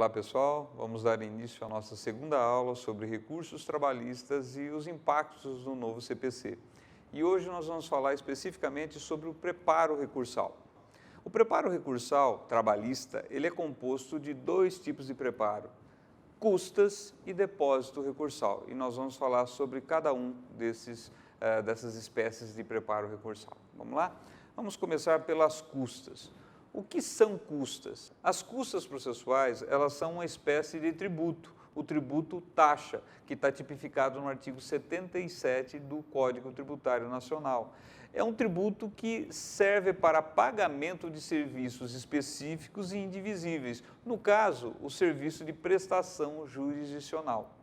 Olá pessoal, vamos dar início à nossa segunda aula sobre recursos trabalhistas e os impactos do novo CPC. E hoje nós vamos falar especificamente sobre o preparo recursal. O preparo recursal trabalhista, ele é composto de dois tipos de preparo, custas e depósito recursal. E nós vamos falar sobre cada um dessas espécies de preparo recursal. Vamos lá? Vamos começar pelas custas. O que são custas? As custas processuais, elas são uma espécie de tributo, o tributo taxa, que está tipificado no artigo 77 do Código Tributário Nacional. É um tributo que serve para pagamento de serviços específicos e indivisíveis, no caso, o serviço de prestação jurisdicional.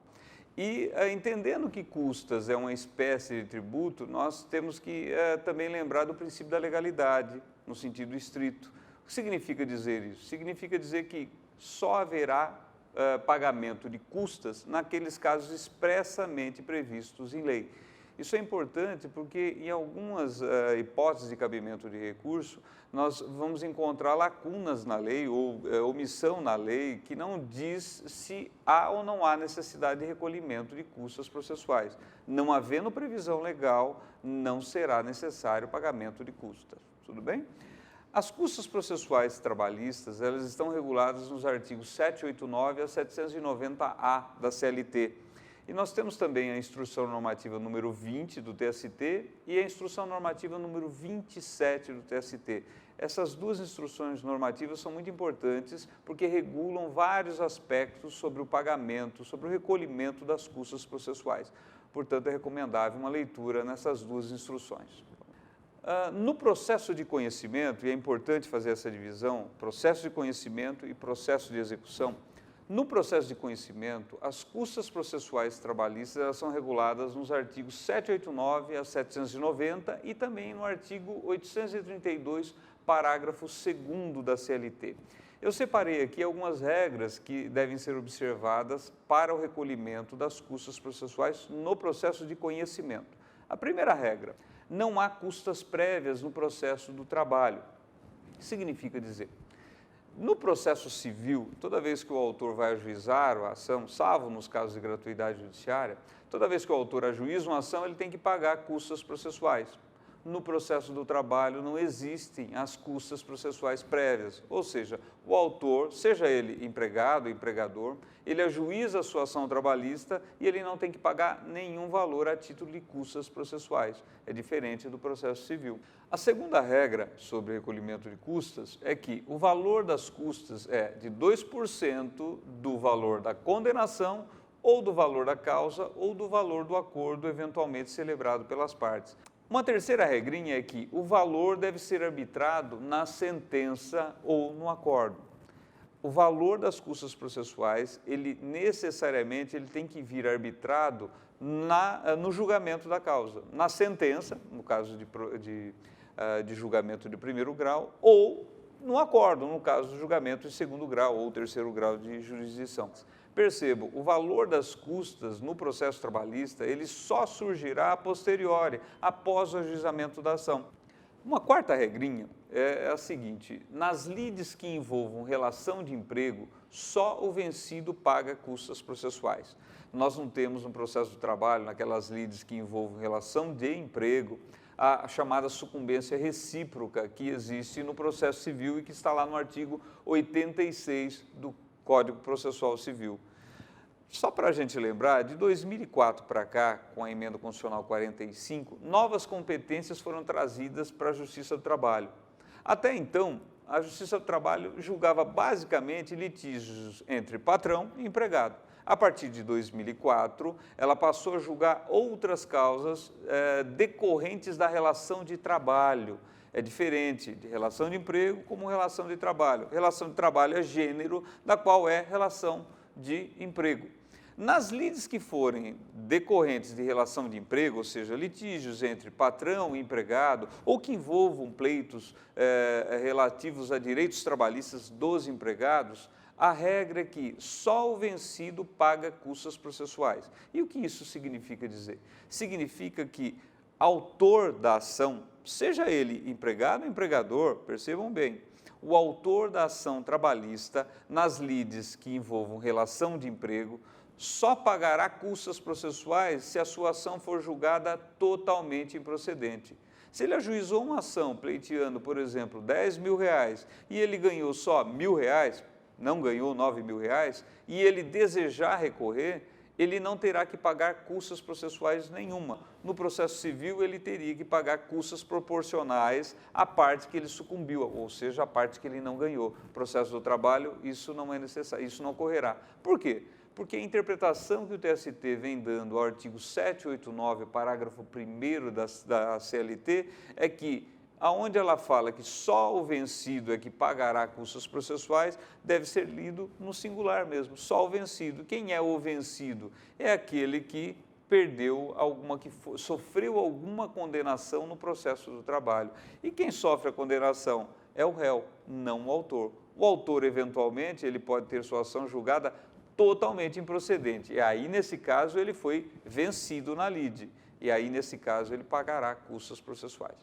E entendendo que custas é uma espécie de tributo, nós temos que também lembrar do princípio da legalidade, no sentido estrito. O que significa dizer isso? Significa dizer que só haverá pagamento de custas naqueles casos expressamente previstos em lei. Isso é importante porque em algumas hipóteses de cabimento de recurso, nós vamos encontrar lacunas na lei ou omissão na lei que não diz se há ou não há necessidade de recolhimento de custas processuais. Não havendo previsão legal, não será necessário pagamento de custas. Tudo bem? As custas processuais trabalhistas, elas estão reguladas nos artigos 789 a 790-A da CLT. E nós temos também a Instrução Normativa número 20 do TST e a Instrução Normativa número 27 do TST. Essas duas instruções normativas são muito importantes porque regulam vários aspectos sobre o pagamento, sobre o recolhimento das custas processuais. Portanto, é recomendável uma leitura nessas duas instruções. No processo de conhecimento, e é importante fazer essa divisão, processo de conhecimento e processo de execução, no processo de conhecimento, as custas processuais trabalhistas elas são reguladas nos artigos 789 a 790 e também no artigo 832, parágrafo 2º da CLT. Eu separei aqui algumas regras que devem ser observadas para o recolhimento das custas processuais no processo de conhecimento. A primeira regra, não há custas prévias no processo do trabalho. O que significa dizer? No processo civil, toda vez que o autor vai ajuizar a ação, salvo nos casos de gratuidade judiciária, toda vez que o autor ajuiza uma ação, ele tem que pagar custas processuais. No processo do trabalho não existem as custas processuais prévias, ou seja, o autor, seja ele empregado ou empregador, ele ajuiza a sua ação trabalhista e ele não tem que pagar nenhum valor a título de custas processuais. É diferente do processo civil. A segunda regra sobre recolhimento de custas é que o valor das custas é de 2% do valor da condenação ou do valor da causa ou do valor do acordo eventualmente celebrado pelas partes. Uma terceira regrinha é que o valor deve ser arbitrado na sentença ou no acordo. O valor das custas processuais, ele necessariamente tem que vir arbitrado no julgamento da causa, na sentença, no caso de julgamento de primeiro grau, ou no acordo, no caso do julgamento de segundo grau ou terceiro grau de jurisdição. Percebam, o valor das custas no processo trabalhista, ele só surgirá a posteriori, após o ajuizamento da ação. Uma quarta regrinha é a seguinte, nas lides que envolvam relação de emprego, só o vencido paga custas processuais. Nós não temos no processo do trabalho, naquelas lides que envolvam relação de emprego, a chamada sucumbência recíproca que existe no processo civil e que está lá no artigo 86 do Código Processual Civil. Só para a gente lembrar, de 2004 para cá, com a Emenda Constitucional 45, novas competências foram trazidas para a Justiça do Trabalho. Até então, a Justiça do Trabalho julgava basicamente litígios entre patrão e empregado. A partir de 2004, ela passou a julgar outras causas decorrentes da relação de trabalho. É diferente de relação de emprego como relação de trabalho. Relação de trabalho é gênero, da qual é relação de emprego. Nas lides que forem decorrentes de relação de emprego, ou seja, litígios entre patrão e empregado, ou que envolvam pleitos relativos a direitos trabalhistas dos empregados, a regra é que só o vencido paga custas processuais. E o que isso significa dizer? Significa que autor da ação, seja ele empregado ou empregador, percebam bem, o autor da ação trabalhista, nas lides que envolvam relação de emprego, só pagará custas processuais se a sua ação for julgada totalmente improcedente. Se ele ajuizou uma ação pleiteando, por exemplo, R$10.000 e ele ganhou só R$1.000, não ganhou R$9.000, e ele desejar recorrer, ele não terá que pagar custas processuais nenhuma. No processo civil, ele teria que pagar custas proporcionais à parte que ele sucumbiu, ou seja, à parte que ele não ganhou. Processo do trabalho, isso não é necessário, isso não ocorrerá. Por quê? Porque a interpretação que o TST vem dando ao artigo 789, parágrafo 1º da CLT, é que, aonde ela fala que só o vencido é que pagará custas processuais, deve ser lido no singular mesmo, só o vencido. Quem é o vencido? É aquele que perdeu sofreu alguma condenação no processo do trabalho. E quem sofre a condenação é o réu, não o autor. O autor, eventualmente, ele pode ter sua ação julgada totalmente improcedente. E aí, nesse caso, ele foi vencido na lide. E aí, nesse caso, ele pagará custas processuais.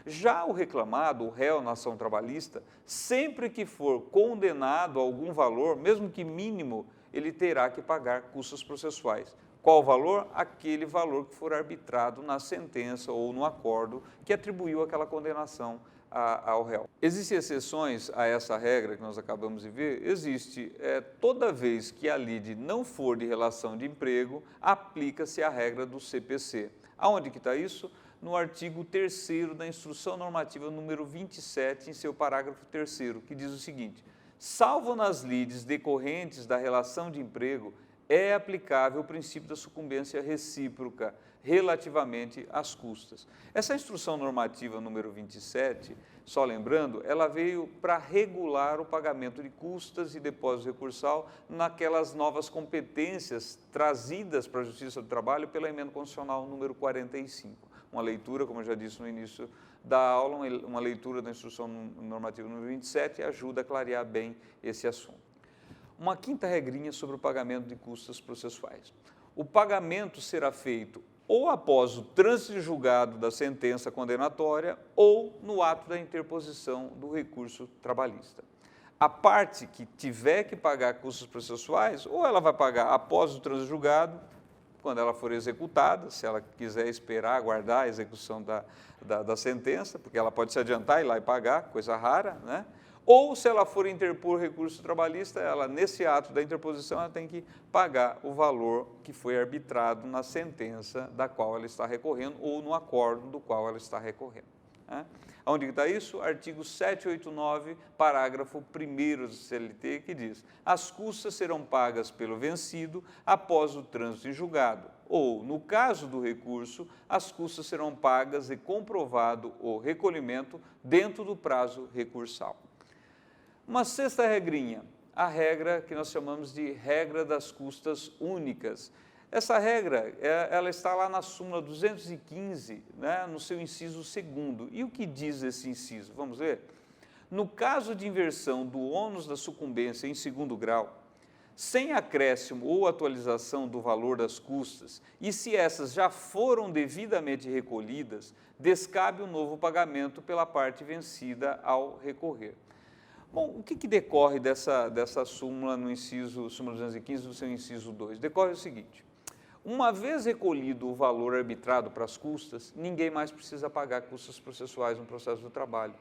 Já o reclamado, o réu na ação trabalhista, sempre que for condenado a algum valor, mesmo que mínimo, ele terá que pagar custas processuais. Qual o valor? Aquele valor que for arbitrado na sentença ou no acordo que atribuiu aquela condenação ao réu. Existem exceções a essa regra que nós acabamos de ver? Existe. Toda vez que a lide não for de relação de emprego, aplica-se a regra do CPC. Aonde que está isso? No artigo 3º da Instrução Normativa número 27, em seu parágrafo 3º, que diz o seguinte: salvo nas lides decorrentes da relação de emprego, é aplicável o princípio da sucumbência recíproca relativamente às custas. Essa Instrução Normativa número 27, só lembrando, ela veio para regular o pagamento de custas e depósito recursal naquelas novas competências trazidas para a Justiça do Trabalho pela Emenda Constitucional número 45. Uma leitura, como eu já disse no início da aula, uma leitura da Instrução Normativa número 27 ajuda a clarear bem esse assunto. Uma quinta regrinha sobre o pagamento de custas processuais. O pagamento será feito ou após o trânsito de julgado da sentença condenatória ou no ato da interposição do recurso trabalhista. A parte que tiver que pagar custas processuais, ou ela vai pagar após o trânsito de julgado, quando ela for executada, se ela quiser esperar, aguardar a execução da sentença, porque ela pode se adiantar, ir lá e pagar, coisa rara, né? Ou, se ela for interpor recurso trabalhista, ela, nesse ato da interposição, ela tem que pagar o valor que foi arbitrado na sentença da qual ela está recorrendo ou no acordo do qual ela está recorrendo. Né? Onde está isso? Artigo 789, parágrafo 1º do CLT, que diz: as custas serão pagas pelo vencido após o trânsito em julgado, ou, no caso do recurso, as custas serão pagas e comprovado o recolhimento dentro do prazo recursal. Uma sexta regrinha, a regra que nós chamamos de regra das custas únicas. Essa regra, ela está lá na súmula 215, né, no seu inciso 2º. E o que diz esse inciso? Vamos ver? No caso de inversão do ônus da sucumbência em segundo grau, sem acréscimo ou atualização do valor das custas, e se essas já foram devidamente recolhidas, descabe o novo pagamento pela parte vencida ao recorrer. Bom, o que decorre dessa súmula no inciso, súmula 215 do seu inciso 2? Decorre o seguinte: uma vez recolhido o valor arbitrado para as custas, ninguém mais precisa pagar custas processuais no processo do trabalho.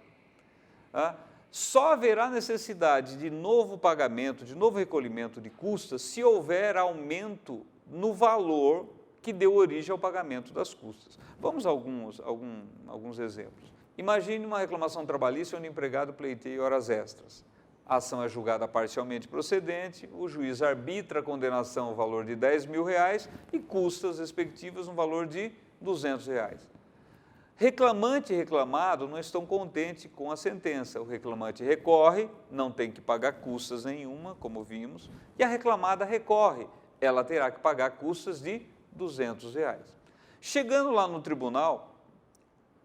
Só haverá necessidade de novo pagamento, de novo recolhimento de custas, se houver aumento no valor que deu origem ao pagamento das custas. Vamos a alguns exemplos. Imagine uma reclamação trabalhista onde o empregado pleiteia horas extras. A ação é julgada parcialmente procedente, o juiz arbitra a condenação no valor de R$10.000 e custas respectivas no valor de R$200. Reclamante e reclamado não estão contentes com a sentença. O reclamante recorre, não tem que pagar custas nenhuma, como vimos, e a reclamada recorre, ela terá que pagar custas de R$200. Chegando lá no tribunal,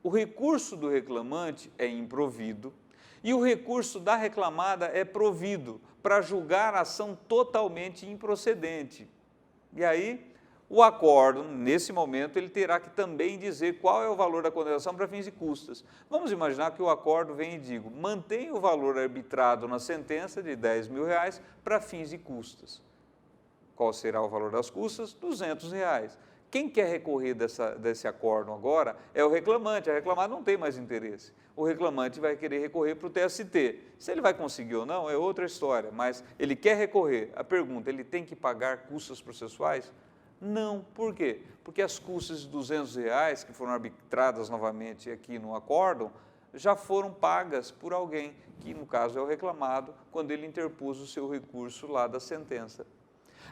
o recurso do reclamante é improvido e o recurso da reclamada é provido para julgar a ação totalmente improcedente. E aí, O acórdão, nesse momento, ele terá que também dizer qual é o valor da condenação para fins e custas. Vamos imaginar que o acórdão vem e diga, mantém o valor arbitrado na sentença de R$10.000 para fins e custas. Qual será o valor das custas? R$200. Quem quer recorrer desse acórdão agora é o reclamante. A reclamada não tem mais interesse. O reclamante vai querer recorrer para o TST. Se ele vai conseguir ou não é outra história, mas ele quer recorrer. A pergunta, ele tem que pagar custas processuais? Não. Por quê? Porque as custas de R$200 que foram arbitradas novamente aqui no acórdão já foram pagas por alguém, que no caso é o reclamado, quando ele interpôs o seu recurso lá da sentença.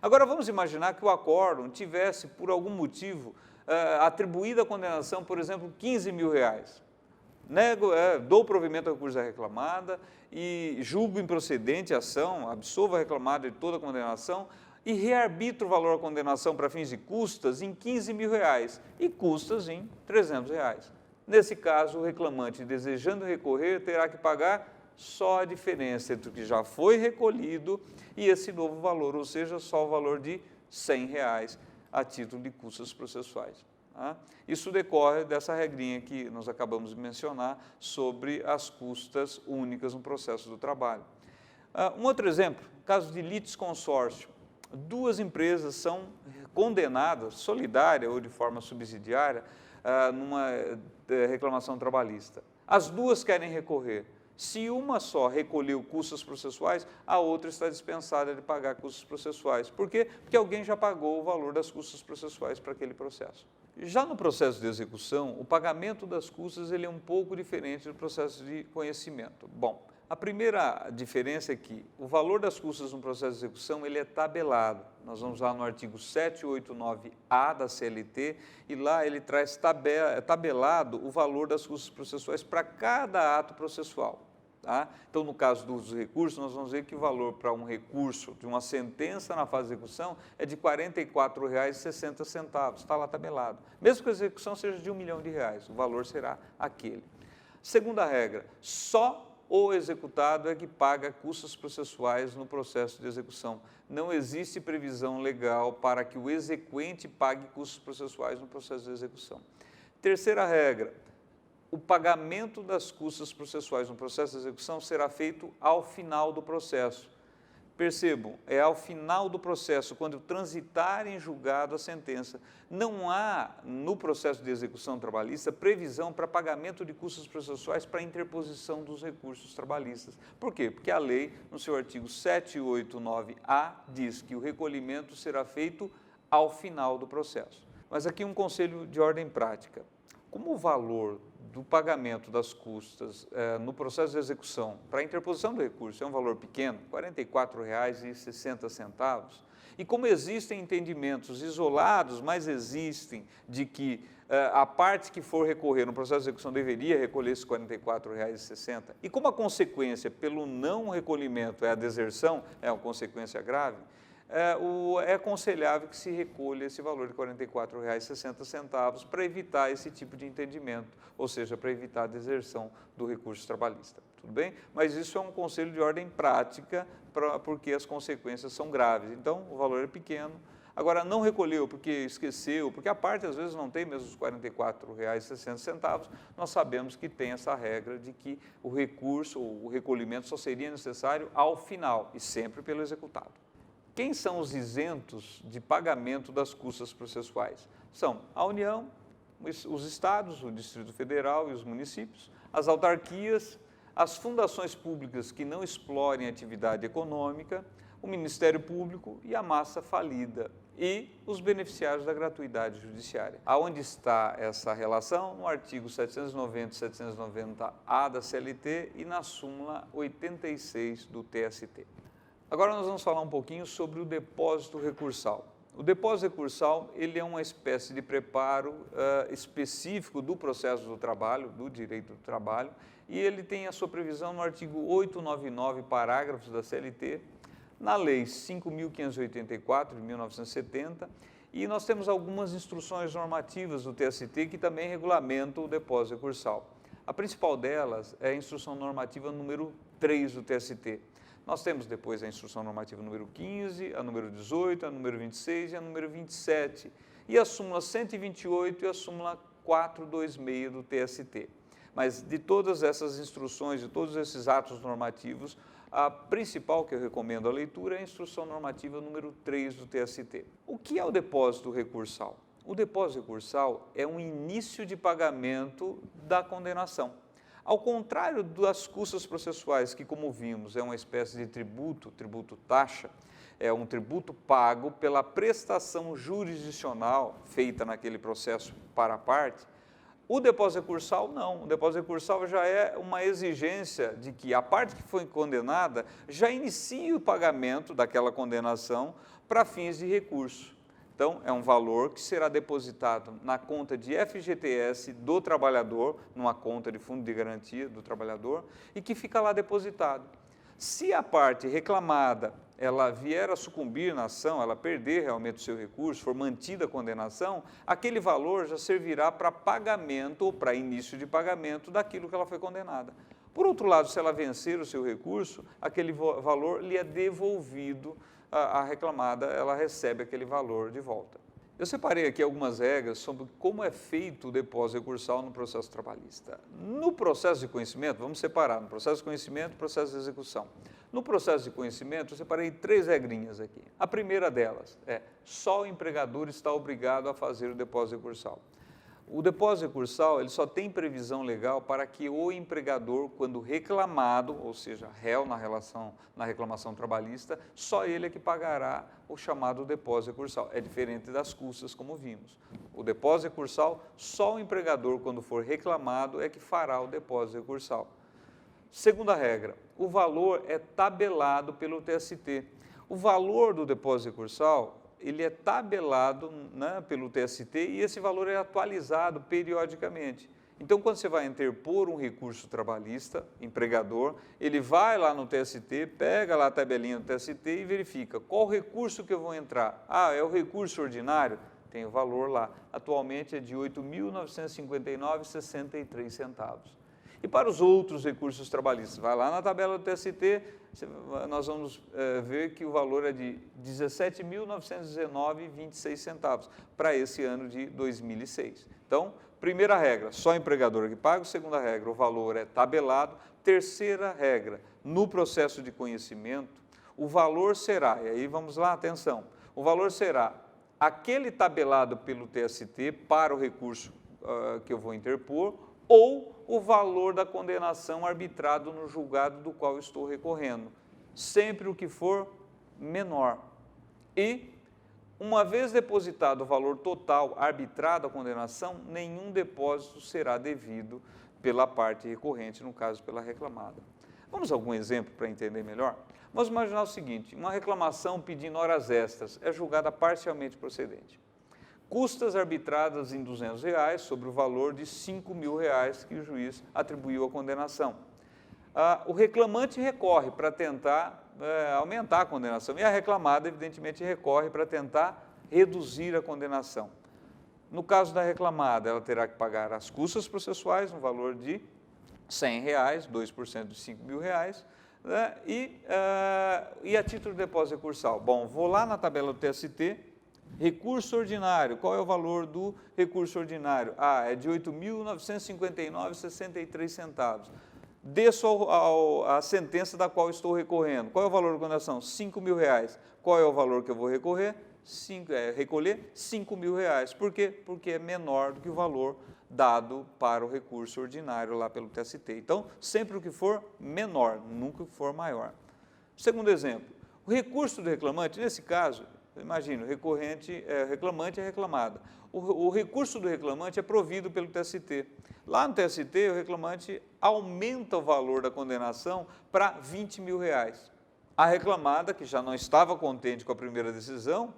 Agora vamos imaginar que o acórdão tivesse, por algum motivo, atribuído a condenação, por exemplo, R$15.000. Dou provimento ao recurso da reclamada e julgo improcedente a ação, absolvo a reclamada de toda a condenação e rearbitro o valor da condenação para fins e custas em R$15.000 e custas em R$300. Nesse caso, o reclamante, desejando recorrer, terá que pagar só a diferença entre o que já foi recolhido e esse novo valor, ou seja, só o valor de R$100 a título de custas processuais. Tá? Isso decorre dessa regrinha que nós acabamos de mencionar sobre as custas únicas no processo do trabalho. Um outro exemplo, caso de litisconsórcio. Duas empresas são condenadas, solidária ou de forma subsidiária, numa reclamação trabalhista. As duas querem recorrer. Se uma só recolheu custas processuais, a outra está dispensada de pagar custas processuais. Por quê? Porque alguém já pagou o valor das custas processuais para aquele processo. Já no processo de execução, o pagamento das custas ele é um pouco diferente do processo de conhecimento. Bom, a primeira diferença é que o valor das custas no processo de execução ele é tabelado. Nós vamos lá no artigo 789-A da CLT e lá ele traz tabelado o valor das custas processuais para cada ato processual. Tá? Então, no caso dos recursos, nós vamos ver que o valor para um recurso de uma sentença na fase de execução é de R$ 44,60, está lá tabelado. Mesmo que a execução seja de R$1 milhão, o valor será aquele. Segunda regra, só o executado é que paga custas processuais no processo de execução. Não existe previsão legal para que o exequente pague custos processuais no processo de execução. Terceira regra, o pagamento das custas processuais no processo de execução será feito ao final do processo. Percebam, é ao final do processo, quando transitar em julgado a sentença. Não há, no processo de execução trabalhista, previsão para pagamento de custas processuais para interposição dos recursos trabalhistas. Por quê? Porque a lei, no seu artigo 789-A, diz que o recolhimento será feito ao final do processo. Mas aqui um conselho de ordem prática. Como o valor do pagamento das custas no processo de execução para a interposição do recurso é um valor pequeno, R$ 44,60, e como existem entendimentos isolados, mas existem de que a parte que for recorrer no processo de execução deveria recolher esses R$ 44,60, e como a consequência pelo não recolhimento é a deserção, é uma consequência grave, é aconselhável que se recolha esse valor de R$ 44,60 para evitar esse tipo de entendimento, ou seja, para evitar a deserção do recurso trabalhista. Tudo bem? Mas isso é um conselho de ordem prática, porque as consequências são graves. Então, o valor é pequeno. Agora, não recolheu porque esqueceu, porque a parte às vezes não tem mesmo os R$ 44,60, nós sabemos que tem essa regra de que o recurso, o recolhimento só seria necessário ao final e sempre pelo executado. Quem são os isentos de pagamento das custas processuais? São a União, os estados, o Distrito Federal e os municípios, as autarquias, as fundações públicas que não explorem atividade econômica, o Ministério Público e a massa falida e os beneficiários da gratuidade judiciária. Aonde está essa relação? No artigo 790 e 790-A da CLT e na súmula 86 do TST. Agora nós vamos falar um pouquinho sobre o depósito recursal. O depósito recursal ele é uma espécie de preparo específico do processo do trabalho, do direito do trabalho, e ele tem a sua previsão no artigo 899, parágrafos da CLT, na Lei 5.584, de 1970, e nós temos algumas instruções normativas do TST que também regulamentam o depósito recursal. A principal delas é a instrução normativa número 3 do TST. Nós temos depois a instrução normativa número 15, a número 18, a número 26 e a número 27, e a súmula 128 e a súmula 426 do TST. Mas de todas essas instruções, de todos esses atos normativos, a principal que eu recomendo a leitura é a instrução normativa número 3 do TST. O que é o depósito recursal? O depósito recursal é um início de pagamento da condenação. Ao contrário das custas processuais, que, como vimos, é uma espécie de tributo taxa, é um tributo pago pela prestação jurisdicional feita naquele processo para a parte, o depósito recursal não. O depósito recursal já é uma exigência de que a parte que foi condenada já inicie o pagamento daquela condenação para fins de recurso. Então, é um valor que será depositado na conta de FGTS do trabalhador, numa conta de fundo de garantia do trabalhador, e que fica lá depositado. Se a parte reclamada ela vier a sucumbir na ação, ela perder realmente o seu recurso, for mantida a condenação, aquele valor já servirá para pagamento ou para início de pagamento daquilo que ela foi condenada. Por outro lado, se ela vencer o seu recurso, aquele valor lhe é devolvido, a reclamada ela recebe aquele valor de volta. Eu separei aqui algumas regras sobre como é feito o depósito recursal no processo trabalhista. No processo de conhecimento, vamos separar no processo de conhecimento e processo de execução. No processo de conhecimento, eu separei 3 regrinhas aqui. A primeira delas é: só o empregador está obrigado a fazer o depósito recursal. O depósito recursal ele só tem previsão legal para que o empregador, quando reclamado, ou seja, réu na reclamação trabalhista, só ele é que pagará o chamado depósito recursal. É diferente das custas, como vimos. O depósito recursal, só o empregador, quando for reclamado, é que fará o depósito recursal. Segunda regra, o valor é tabelado pelo TST. O valor do depósito recursal ele é tabelado, né, pelo TST e esse valor é atualizado periodicamente. Então, quando você vai interpor um recurso trabalhista, empregador, ele vai lá no TST, pega lá a tabelinha do TST e verifica qual recurso que eu vou entrar. Ah, é o recurso ordinário? Tem o valor lá. Atualmente é de R$ 8.959,63. E para os outros recursos trabalhistas, vai lá na tabela do TST, nós vamos ver que o valor é de R$ 17.919,26 para esse ano de 2006. Então, primeira regra, só o empregador que paga. Segunda regra, o valor é tabelado. Terceira regra, no processo de conhecimento, o valor será, e aí vamos lá, atenção, o valor será aquele tabelado pelo TST para o recurso que eu vou interpor, ou o valor da condenação arbitrado no julgado do qual estou recorrendo, sempre o que for menor. E, uma vez depositado o valor total arbitrado à condenação, nenhum depósito será devido pela parte recorrente, no caso pela reclamada. Vamos a algum exemplo para entender melhor? Vamos imaginar o seguinte: uma reclamação pedindo horas extras é julgada parcialmente procedente. Custas arbitradas em R$ 200 sobre o valor de R$ 5.000 que o juiz atribuiu à condenação. O reclamante recorre para tentar aumentar a condenação e a reclamada, evidentemente, recorre para tentar reduzir a condenação. No caso da reclamada, ela terá que pagar as custas processuais no valor de R$ 100, 2% de R$ 5.000, né? E a título de depósito recursal? Bom, vou lá na tabela do TST, recurso ordinário, qual é o valor do recurso ordinário? É de R$ 8.959,63. Desço a sentença da qual estou recorrendo. Qual é o valor da condenação? R$ 5.000. Qual é o valor que eu vou recolher? Recolher R$ 5.000. Por quê? Porque é menor do que o valor dado para o recurso ordinário lá pelo TST. Então, sempre o que for menor, nunca o que for maior. Segundo exemplo, o recurso do reclamante, nesse caso, imagina, o reclamante é reclamada. O recurso do reclamante é provido pelo TST. Lá no TST, o reclamante aumenta o valor da condenação para R$ 20.000. A reclamada, que já não estava contente com a primeira decisão,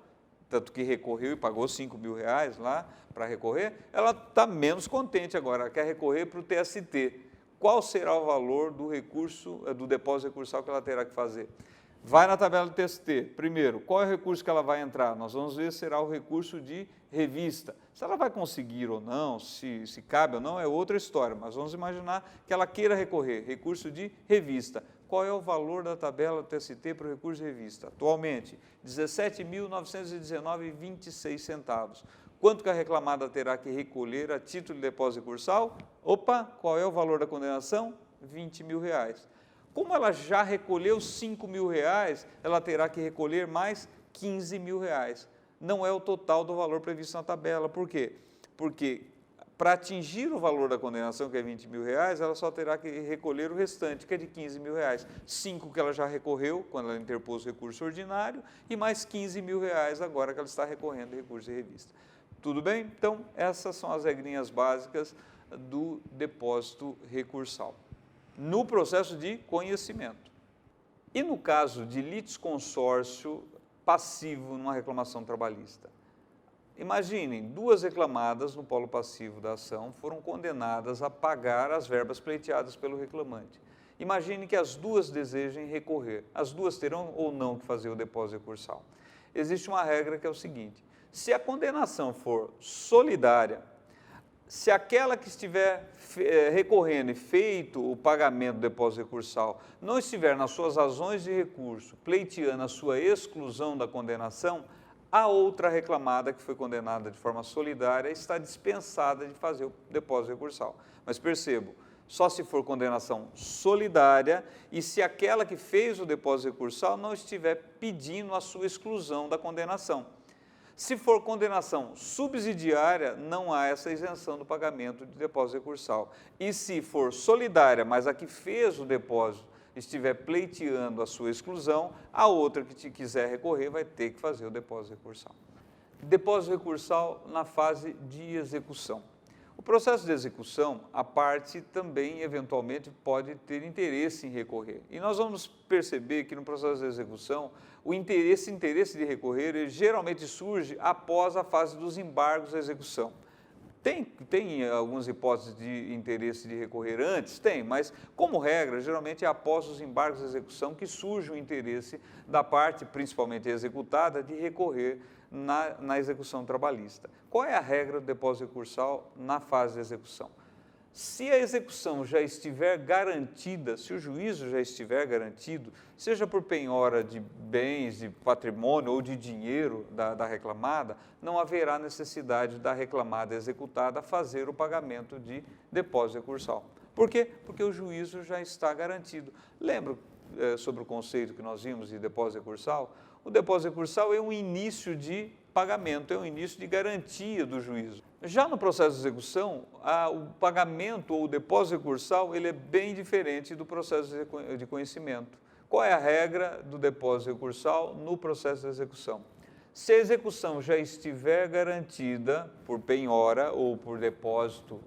tanto que recorreu e pagou R$ 5.000 lá para recorrer, ela está menos contente agora, ela quer recorrer para o TST. Qual será o valor do recurso, do depósito recursal que ela terá que fazer? Vai na tabela do TST. Primeiro, qual é o recurso que ela vai entrar? Nós vamos ver se será o recurso de revista. Se ela vai conseguir ou não, se cabe ou não, é outra história, mas vamos imaginar que ela queira recorrer, recurso de revista. qual é o valor da tabela do TST para o recurso de revista? Atualmente, R$ 17.919,26. Quanto que a reclamada terá que recolher a título de depósito recursal? Opa, qual é o valor da condenação? R$ 20.000. Como ela já recolheu R$ 5.000, ela terá que recolher mais R$ 15.000. Não é o total do valor previsto na tabela. Por quê? Porque para atingir o valor da condenação, que é R$ 20.000, ela só terá que recolher o restante, que é de R$ 15.000. 5 que ela já recorreu, quando ela interpôs o recurso ordinário, e mais R$ 15.000 agora que ela está recorrendo de recurso de revista. Tudo bem? Então, essas são as regrinhas básicas do depósito recursal no processo de conhecimento. E no caso de litisconsórcio passivo numa reclamação trabalhista? Imaginem, duas reclamadas no polo passivo da ação foram condenadas a pagar as verbas pleiteadas pelo reclamante. Imagine que as duas desejem recorrer. As duas terão ou não que fazer o depósito recursal. Existe uma regra que é o seguinte: se a condenação for solidária, se aquela que estiver recorrendo e feito o pagamento do depósito recursal não estiver nas suas razões de recurso, pleiteando a sua exclusão da condenação, a outra reclamada que foi condenada de forma solidária está dispensada de fazer o depósito recursal. Mas percebo, só se for condenação solidária e se aquela que fez o depósito recursal não estiver pedindo a sua exclusão da condenação. Se for condenação subsidiária, não há essa isenção do pagamento de depósito recursal. E se for solidária, mas a que fez o depósito estiver pleiteando a sua exclusão, a outra que quiser recorrer vai ter que fazer o depósito recursal. Depósito recursal na fase de execução. O processo de execução, a parte também, eventualmente, pode ter interesse em recorrer. E nós vamos perceber que no processo de execução, o interesse de recorrer, ele geralmente surge após a fase dos embargos da execução. Tem algumas hipóteses de interesse de recorrer antes? Tem, mas, como regra, geralmente é após os embargos de execução que surge o interesse da parte, principalmente executada, de recorrer na execução trabalhista. Qual é a regra do depósito recursal na fase de execução? Se a execução já estiver garantida, se o juízo já estiver garantido, seja por penhora de bens, de patrimônio ou de dinheiro da reclamada, não haverá necessidade da reclamada executada fazer o pagamento de depósito recursal. Por quê? Porque o juízo já está garantido. Lembra sobre o conceito que nós vimos de depósito recursal? O depósito recursal é um início de pagamento, é um início de garantia do juízo. Já no processo de execução, o pagamento ou o depósito recursal ele é bem diferente do processo de conhecimento. Qual é a regra do depósito recursal no processo de execução? Se a execução já estiver garantida por penhora ou por depósito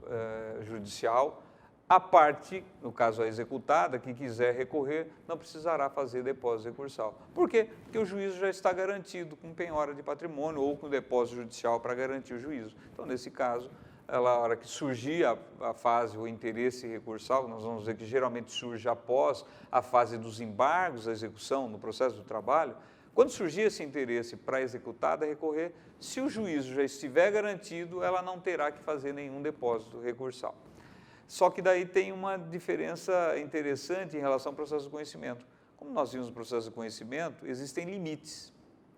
judicial, a parte, no caso a executada, que quiser recorrer, não precisará fazer depósito recursal. Por quê? Porque o juízo já está garantido com penhora de patrimônio ou com depósito judicial para garantir o juízo. Então, nesse caso, a hora que surgir a fase, o interesse recursal, nós vamos ver que geralmente surge após a fase dos embargos da execução no processo do trabalho, quando surgir esse interesse para a executada recorrer, se o juízo já estiver garantido, ela não terá que fazer nenhum depósito recursal. Só que daí tem uma diferença interessante em relação ao processo de conhecimento. Como nós vimos no processo de conhecimento, existem limites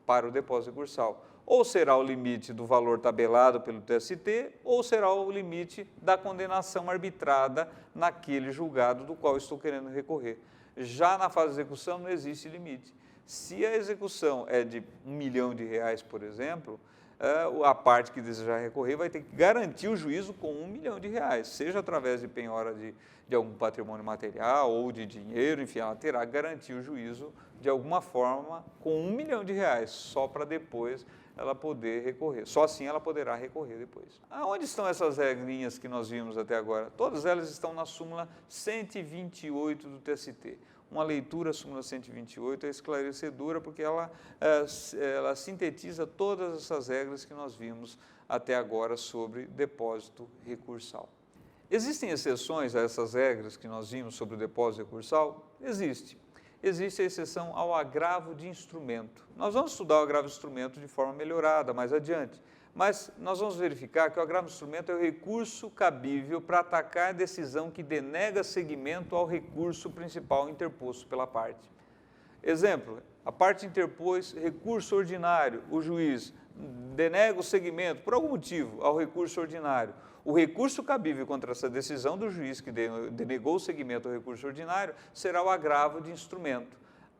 para o depósito recursal. Ou será o limite do valor tabelado pelo TST, ou será o limite da condenação arbitrada naquele julgado do qual estou querendo recorrer. Já na fase de execução não existe limite. Se a execução é de R$ 1 milhão, por exemplo, a parte que desejar recorrer vai ter que garantir o juízo com R$ 1 milhão, seja através de penhora de algum patrimônio material ou de dinheiro, enfim, ela terá que garantir o juízo de alguma forma com R$ 1 milhão, só para depois ela poder recorrer. Só assim ela poderá recorrer depois. Aonde estão essas regrinhas que nós vimos até agora? Todas elas estão na súmula 128 do TST. Uma leitura, a súmula 128, é esclarecedora porque ela sintetiza todas essas regras que nós vimos até agora sobre depósito recursal. Existem exceções a essas regras que nós vimos sobre o depósito recursal? Existe. Existe a exceção ao agravo de instrumento. Nós vamos estudar o agravo de instrumento de forma melhorada mais adiante, Mas nós vamos verificar que o agravo de instrumento é o recurso cabível para atacar a decisão que denega seguimento ao recurso principal interposto pela parte. Exemplo, a parte interpôs recurso ordinário, o juiz denega o seguimento, por algum motivo, ao recurso ordinário. O recurso cabível contra essa decisão do juiz que denegou o seguimento ao recurso ordinário será o agravo de instrumento.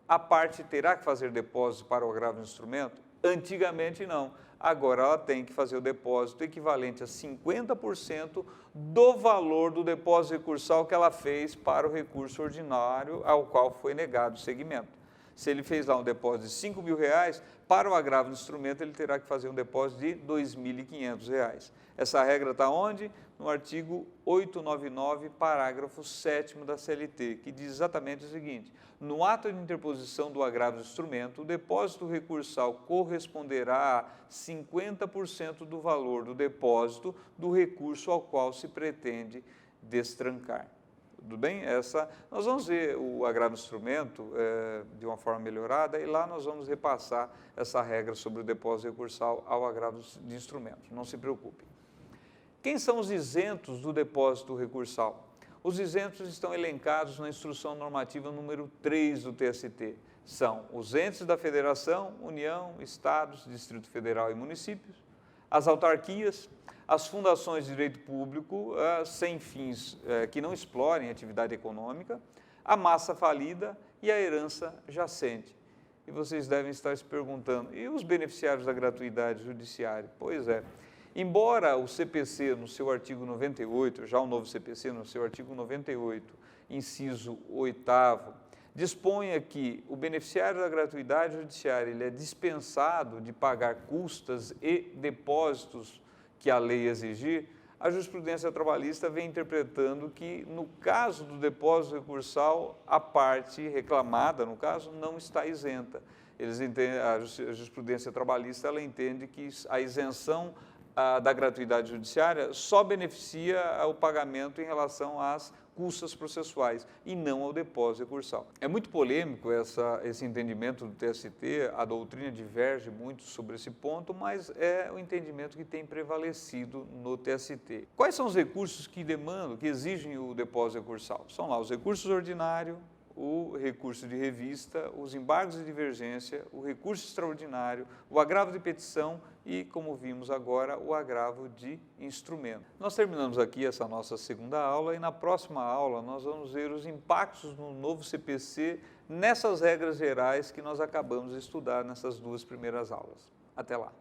A parte terá que fazer depósito para o agravo de instrumento? Antigamente não. Agora ela tem que fazer o depósito equivalente a 50% do valor do depósito recursal que ela fez para o recurso ordinário ao qual foi negado o seguimento. Se ele fez lá um depósito de R$5.000, para o agravo do instrumento ele terá que fazer um depósito de R$2.500. Essa regra está onde? No artigo 899, parágrafo 7º da CLT, que diz exatamente o seguinte: no ato de interposição do agravo do instrumento, o depósito recursal corresponderá a 50% do valor do depósito do recurso ao qual se pretende destrancar. Tudo bem? Nós vamos ver o agravo do instrumento de uma forma melhorada e lá nós vamos repassar essa regra sobre o depósito recursal ao agravo de instrumento. Não se preocupe. Quem são os isentos do depósito recursal? Os isentos estão elencados na Instrução Normativa número 3 do TST. São os entes da Federação, União, Estados, Distrito Federal e municípios, as autarquias, as fundações de direito público sem fins que não explorem atividade econômica, a massa falida e a herança jacente. E vocês devem estar se perguntando, e os beneficiários da gratuidade judiciária? Pois é, embora o CPC no seu artigo 98, já o novo CPC no seu artigo 98, inciso 8º, disponha que o beneficiário da gratuidade judiciária ele é dispensado de pagar custas e depósitos que a lei exigir, a jurisprudência trabalhista vem interpretando que, no caso do depósito recursal, a parte reclamada, no caso, não está isenta. A jurisprudência trabalhista ela entende que a isenção da gratuidade judiciária só beneficia o pagamento em relação às custas processuais e não ao depósito recursal. É muito polêmico esse entendimento do TST, a doutrina diverge muito sobre esse ponto, mas é o entendimento que tem prevalecido no TST. Quais são os recursos que exigem o depósito recursal? São lá os recursos ordinários, o recurso de revista, os embargos de divergência, o recurso extraordinário, o agravo de petição e, como vimos agora, o agravo de instrumento. Nós terminamos aqui essa nossa segunda aula e na próxima aula nós vamos ver os impactos no novo CPC nessas regras gerais que nós acabamos de estudar nessas duas primeiras aulas. Até lá!